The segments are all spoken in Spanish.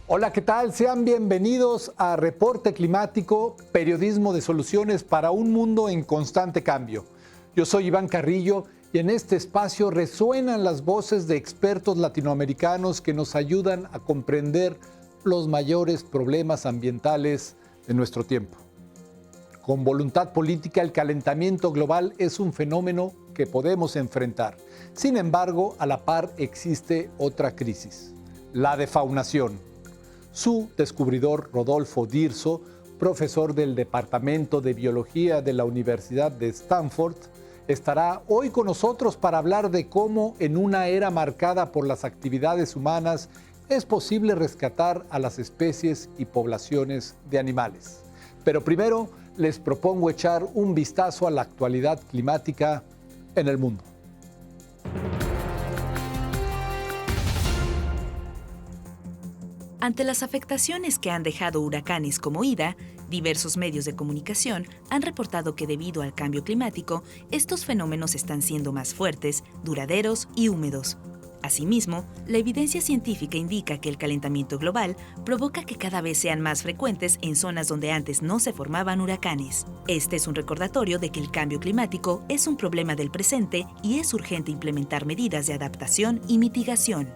Hola, ¿qué tal? Sean bienvenidos a Reporte Climático, periodismo de soluciones para un mundo en constante cambio. Yo soy Iván Carrillo y en este espacio resuenan las voces de expertos latinoamericanos que nos ayudan a comprender los mayores problemas ambientales de nuestro tiempo. Con voluntad política, el calentamiento global es un fenómeno que podemos enfrentar. Sin embargo, a la par existe otra crisis, la defaunación. Su descubridor, Rodolfo Dirso, profesor del Departamento de Biología de la Universidad de Stanford, estará hoy con nosotros para hablar de cómo en una era marcada por las actividades humanas es posible rescatar a las especies y poblaciones de animales. Pero primero les propongo echar un vistazo a la actualidad climática en el mundo. Ante las afectaciones que han dejado huracanes como Ida, diversos medios de comunicación han reportado que debido al cambio climático, estos fenómenos están siendo más fuertes, duraderos y húmedos. Asimismo, la evidencia científica indica que el calentamiento global provoca que cada vez sean más frecuentes en zonas donde antes no se formaban huracanes. Este es un recordatorio de que el cambio climático es un problema del presente y es urgente implementar medidas de adaptación y mitigación.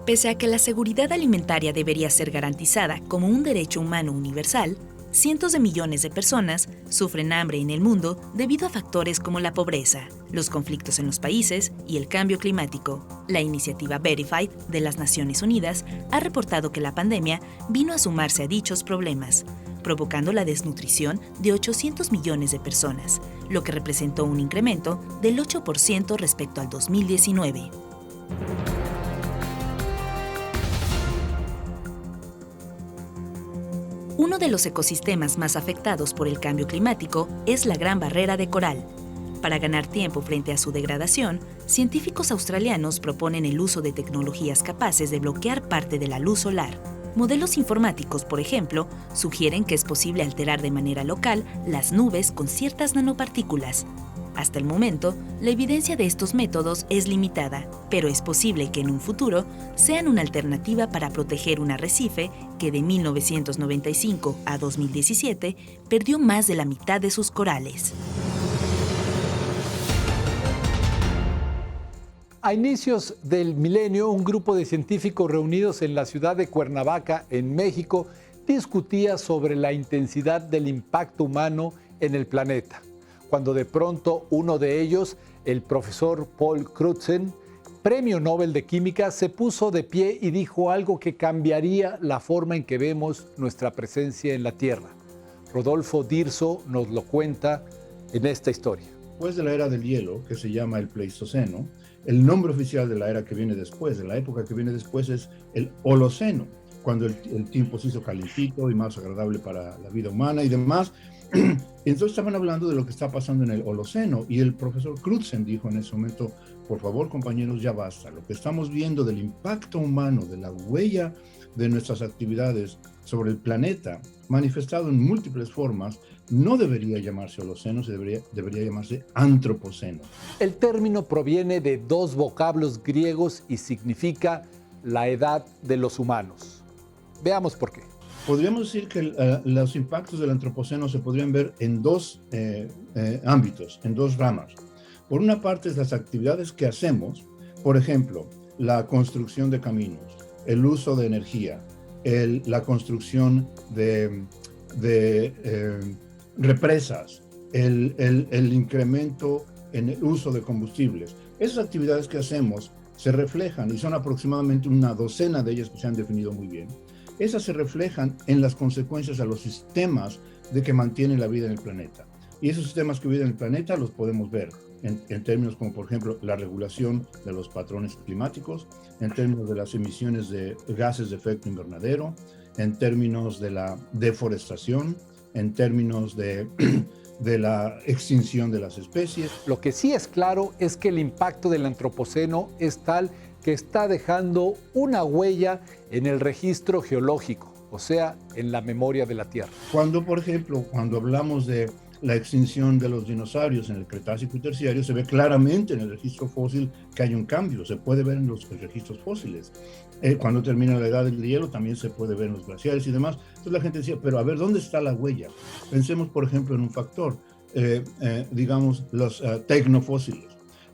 Pese a que la seguridad alimentaria debería ser garantizada como un derecho humano universal, cientos de millones de personas sufren hambre en el mundo debido a factores como la pobreza, los conflictos en los países y el cambio climático. La iniciativa Verified de las Naciones Unidas ha reportado que la pandemia vino a sumarse a dichos problemas, provocando la desnutrición de 800 millones de personas, lo que representó un incremento del 8% respecto al 2019. Uno de los ecosistemas más afectados por el cambio climático es la Gran Barrera de Coral. Para ganar tiempo frente a su degradación, científicos australianos proponen el uso de tecnologías capaces de bloquear parte de la luz solar. Modelos informáticos, por ejemplo, sugieren que es posible alterar de manera local las nubes con ciertas nanopartículas. Hasta el momento, la evidencia de estos métodos es limitada, pero es posible que en un futuro sean una alternativa para proteger un arrecife que de 1995 a 2017 perdió más de la mitad de sus corales. A inicios del milenio, un grupo de científicos reunidos en la ciudad de Cuernavaca, en México, discutía sobre la intensidad del impacto humano en el planeta, cuando de pronto uno de ellos, el profesor Paul Crutzen, Premio Nobel de Química, se puso de pie y dijo algo que cambiaría la forma en que vemos nuestra presencia en la Tierra. Rodolfo Dirso nos lo cuenta en esta historia. Después de la era del hielo, que se llama el Pleistoceno, el nombre oficial de la era que viene después, de la época que viene después, es el Holoceno, cuando el tiempo se hizo calentito y más agradable para la vida humana y demás. Entonces estaban hablando de lo que está pasando en el Holoceno y el profesor Crutzen dijo en ese momento: por favor, compañeros, ya basta. Lo que estamos viendo del impacto humano, de la huella de nuestras actividades sobre el planeta, manifestado en múltiples formas, no debería llamarse Holoceno, debería llamarse Antropoceno. El término proviene de dos vocablos griegos y significa la edad de los humanos. Veamos por qué. Podríamos decir que los impactos del Antropoceno se podrían ver en dos ámbitos, en dos ramas. Por una parte, es las actividades que hacemos, por ejemplo, la construcción de caminos, el uso de energía, la construcción de represas, el incremento en el uso de combustibles. Esas actividades que hacemos se reflejan, y son aproximadamente una docena de ellas que se han definido muy bien. Esas se reflejan en las consecuencias a los sistemas de que mantienen la vida en el planeta. Y esos sistemas que viven en el planeta los podemos ver en términos como, por ejemplo, la regulación de los patrones climáticos, en términos de las emisiones de gases de efecto invernadero, en términos de la deforestación, en términos de la extinción de las especies. Lo que sí es claro es que el impacto del antropoceno es tal que está dejando una huella en el registro geológico, o sea, en la memoria de la Tierra. Cuando, por ejemplo, cuando hablamos de la extinción de los dinosaurios en el Cretácico y Terciario, se ve claramente en el registro fósil que hay un cambio, se puede ver en los registros fósiles. Cuando termina la edad del hielo también se puede ver en los glaciares y demás. Entonces la gente decía, pero a ver, ¿dónde está la huella? Pensemos, por ejemplo, en un factor, digamos, los tecnofósiles.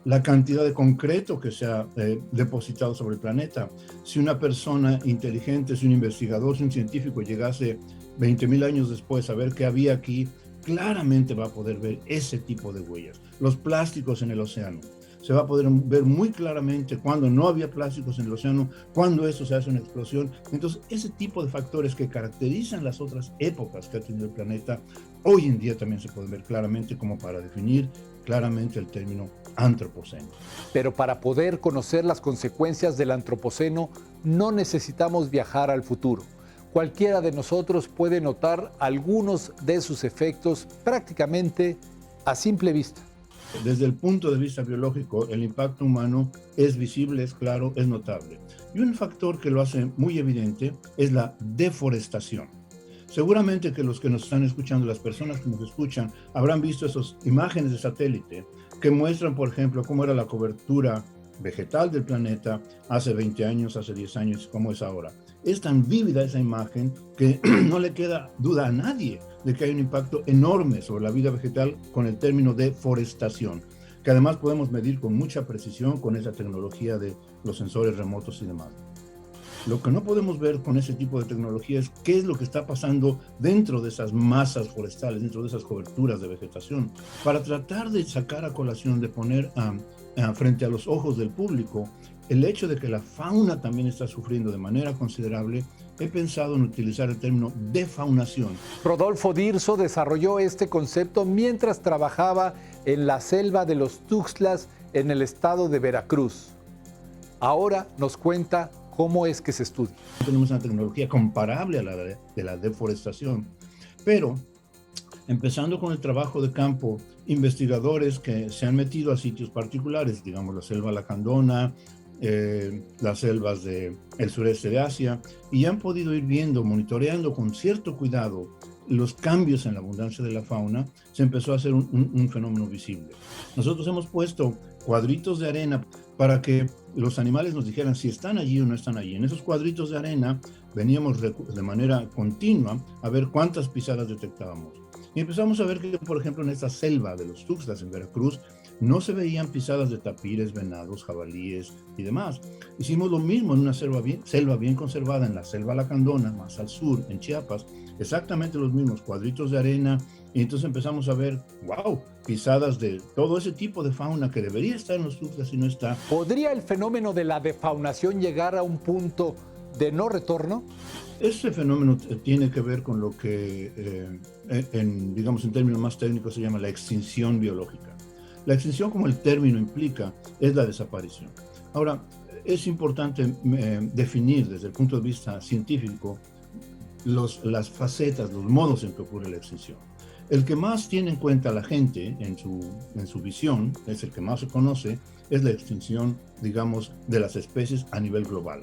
La cantidad de concreto que se ha depositado sobre el planeta. Si una persona inteligente, si un investigador, si un científico llegase 20.000 años después a ver qué había aquí, claramente va a poder ver ese tipo de huellas. Los plásticos en el océano. Se va a poder ver muy claramente cuando no había plásticos en el océano, cuando eso se hace una explosión. Entonces, ese tipo de factores que caracterizan las otras épocas que ha tenido el planeta, hoy en día también se pueden ver claramente como para definir claramente el término antropoceno. Pero para poder conocer las consecuencias del antropoceno, no necesitamos viajar al futuro. Cualquiera de nosotros puede notar algunos de sus efectos prácticamente a simple vista. Desde el punto de vista biológico, el impacto humano es visible, es claro, es notable. Y un factor que lo hace muy evidente es la deforestación. Seguramente que los que nos están escuchando, las personas que nos escuchan, habrán visto esas imágenes de satélite que muestran, por ejemplo, cómo era la cobertura vegetal del planeta hace 20 años, hace 10 años, cómo es ahora. Es tan vívida esa imagen que no le queda duda a nadie de que hay un impacto enorme sobre la vida vegetal con el término deforestación, que además podemos medir con mucha precisión con esa tecnología de los sensores remotos y demás. Lo que no podemos ver con ese tipo de tecnología es qué es lo que está pasando dentro de esas masas forestales, dentro de esas coberturas de vegetación, para tratar de sacar a colación, de poner frente a los ojos del público el hecho de que la fauna también está sufriendo de manera considerable. He pensado en utilizar el término defaunación. Rodolfo Dirso desarrolló este concepto mientras trabajaba en la selva de los Tuxtlas en el estado de Veracruz. Ahora nos cuenta cómo es que se estudia. Tenemos una tecnología comparable a la de la deforestación, pero empezando con el trabajo de campo, investigadores que se han metido a sitios particulares, digamos la selva lacandona, las selvas del sureste de Asia, y han podido ir viendo, monitoreando con cierto cuidado los cambios en la abundancia de la fauna, se empezó a hacer un fenómeno visible. Nosotros hemos puesto cuadritos de arena para que los animales nos dijeran si están allí o no están allí. En esos cuadritos de arena veníamos de manera continua a ver cuántas pisadas detectábamos. Y empezamos a ver que, por ejemplo, en esta selva de los Tuxtlas en Veracruz, no se veían pisadas de tapires, venados, jabalíes y demás. Hicimos lo mismo en una selva bien conservada, en la selva lacandona, más al sur, en Chiapas, exactamente los mismos cuadritos de arena, y entonces empezamos a ver, wow, pisadas de todo ese tipo de fauna que debería estar en los Tuxtlas y no está. ¿Podría el fenómeno de la defaunación llegar a un punto de no retorno? Este fenómeno tiene que ver con lo que, digamos en términos más técnicos, se llama la extinción biológica. La extinción, como el término implica, es la desaparición. Ahora, es importante definir desde el punto de vista científico las facetas, los modos en que ocurre la extinción. El que más tiene en cuenta la gente en su visión, es el que más se conoce, es la extinción, digamos, de las especies a nivel global.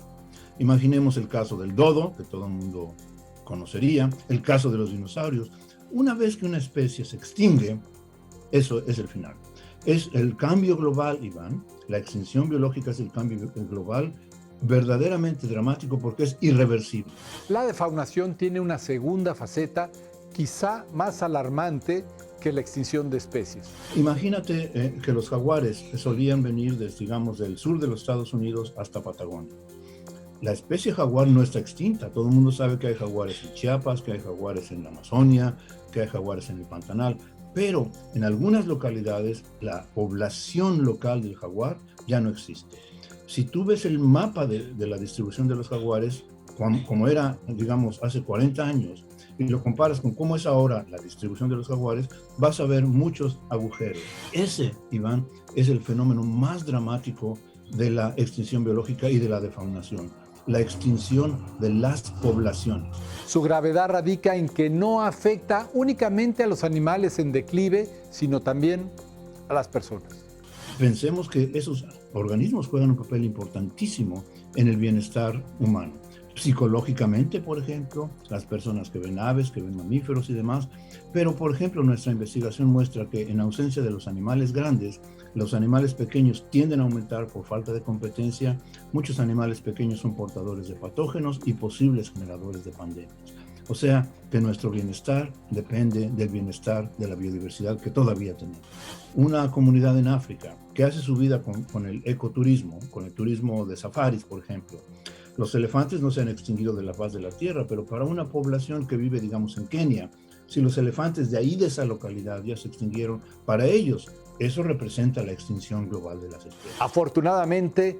Imaginemos el caso del dodo, que todo el mundo conocería, el caso de los dinosaurios. Una vez que una especie se extingue, eso es el final. Es el cambio global, Iván. La extinción biológica es el cambio global verdaderamente dramático porque es irreversible. La defaunación tiene una segunda faceta, quizá más alarmante que la extinción de especies. Imagínate que los jaguares solían venir desde, digamos, del sur de los Estados Unidos hasta Patagonia. La especie jaguar no está extinta. Todo el mundo sabe que hay jaguares en Chiapas, que hay jaguares en la Amazonia, que hay jaguares en el Pantanal. Pero en algunas localidades la población local del jaguar ya no existe. Si tú ves el mapa de la distribución de los jaguares, como era, digamos, hace 40 años, y lo comparas con cómo es ahora la distribución de los jaguares, vas a ver muchos agujeros. Ese, Iván, es el fenómeno más dramático de la extinción biológica y de la defaunación. La extinción de las poblaciones. Su gravedad radica en que no afecta únicamente a los animales en declive, sino también a las personas. Pensemos que esos organismos juegan un papel importantísimo en el bienestar humano. psicológicamente, por ejemplo, las personas que ven aves, que ven mamíferos y demás. Pero, por ejemplo, nuestra investigación muestra que en ausencia de los animales grandes, los animales pequeños tienden a aumentar por falta de competencia. Muchos animales pequeños son portadores de patógenos y posibles generadores de pandemias. O sea, que nuestro bienestar depende del bienestar de la biodiversidad que todavía tenemos. Una comunidad en África que hace su vida con el ecoturismo, con el turismo de safaris, por ejemplo. Los elefantes no se han extinguido de la faz de la tierra, pero para una población que vive, digamos, en Kenia, si los elefantes de ahí, de esa localidad, ya se extinguieron, para ellos eso representa la extinción global de las especies. Afortunadamente,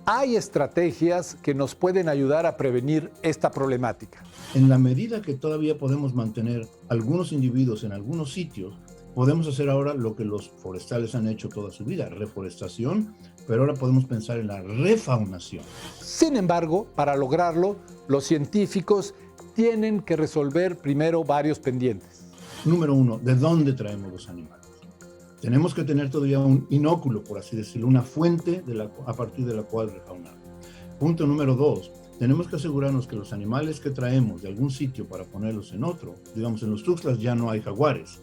hay estrategias que nos pueden ayudar a prevenir esta problemática. En la medida que todavía podemos mantener algunos individuos en algunos sitios, podemos hacer ahora lo que los forestales han hecho toda su vida, reforestación, pero ahora podemos pensar en la refaunación. Sin embargo, para lograrlo, los científicos tienen que resolver primero varios pendientes. Número uno, ¿de dónde traemos los animales? Tenemos que tener todavía un inóculo, por así decirlo, una fuente a partir de la cual refaunar. Punto número dos, tenemos que asegurarnos que los animales que traemos de algún sitio para ponerlos en otro, digamos en los Tuxtlas ya no hay jaguares.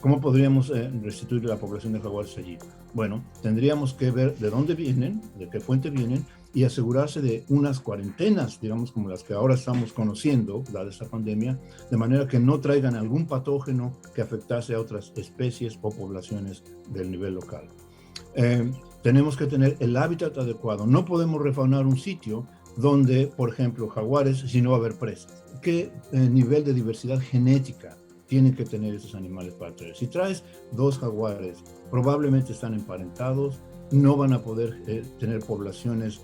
¿Cómo podríamos restituir la población de jaguares allí? Bueno, tendríamos que ver de dónde vienen, de qué fuente vienen, y asegurarse de unas cuarentenas, digamos como las que ahora estamos conociendo, dada esta pandemia, de manera que no traigan algún patógeno que afectase a otras especies o poblaciones del nivel local. Tenemos que tener el hábitat adecuado. No podemos refaunar un sitio donde, por ejemplo, jaguares, si no va a haber presas. ¿Qué nivel de diversidad genética tienen que tener esos animales para traer? Si traes 2 jaguares, probablemente están emparentados, no van a poder tener poblaciones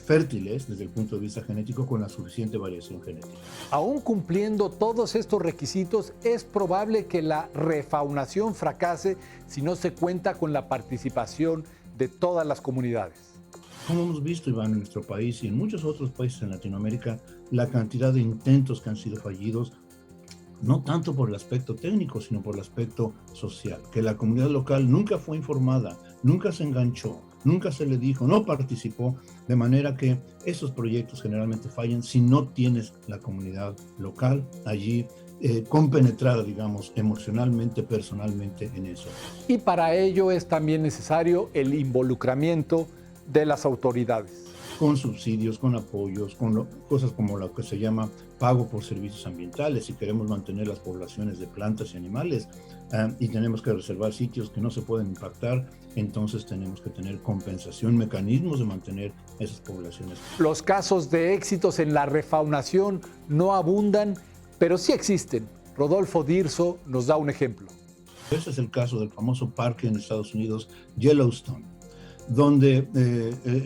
fértiles desde el punto de vista genético con la suficiente variación genética. Aún cumpliendo todos estos requisitos, es probable que la refaunación fracase si no se cuenta con la participación de todas las comunidades. Como hemos visto, Iván, en nuestro país y en muchos otros países en Latinoamérica, la cantidad de intentos que han sido fallidos, no tanto por el aspecto técnico, sino por el aspecto social, que la comunidad local nunca fue informada, nunca se enganchó, nunca se le dijo, no participó, de manera que esos proyectos generalmente fallan si no tienes la comunidad local allí compenetrada, digamos, emocionalmente, personalmente en eso. Y para ello es también necesario el involucramiento de las autoridades. Con subsidios, con apoyos, con cosas como lo que se llama pago por servicios ambientales. Si queremos mantener las poblaciones de plantas y animales y tenemos que reservar sitios que no se pueden impactar, entonces tenemos que tener compensación, mecanismos de mantener esas poblaciones. Los casos de éxitos en la refaunación no abundan, pero sí existen. Rodolfo Dirso nos da un ejemplo. Ese es el caso del famoso parque en Estados Unidos, Yellowstone, donde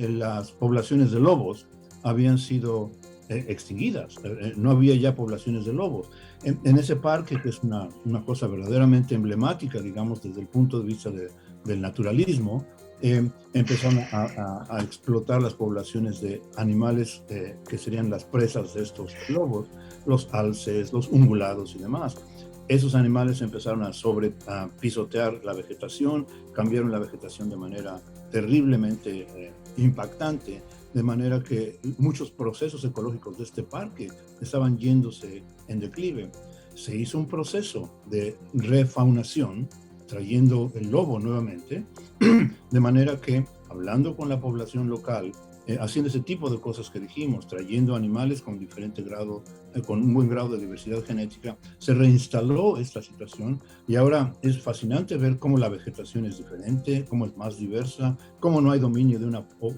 las poblaciones de lobos habían sido extinguidas. No había ya poblaciones de lobos. En ese parque, que es una cosa verdaderamente emblemática, digamos, desde el punto de vista del naturalismo, empezaron a explotar las poblaciones de animales que serían las presas de estos lobos, los alces, los ungulados y demás. Esos animales empezaron a pisotear la vegetación, cambiaron la vegetación de manera terriblemente impactante, de manera que muchos procesos ecológicos de este parque estaban yéndose en declive. Se hizo un proceso de refaunación, trayendo el lobo nuevamente, de manera que, hablando con la población local, haciendo ese tipo de cosas que dijimos, trayendo animales con diferente grado, con un buen grado de diversidad genética, se reinstaló esta situación y ahora es fascinante ver cómo la vegetación es diferente, cómo es más diversa, cómo no hay dominio de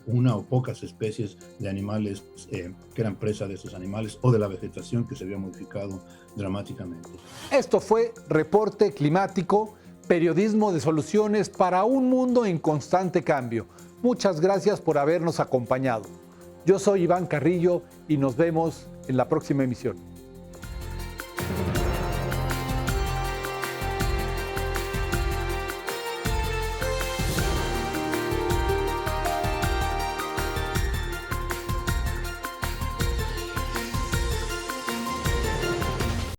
una o pocas especies de animales que eran presa de estos animales o de la vegetación que se había modificado dramáticamente. Esto fue Reporte Climático, periodismo de soluciones para un mundo en constante cambio. Muchas gracias por habernos acompañado. Yo soy Iván Carrillo y nos vemos en la próxima emisión.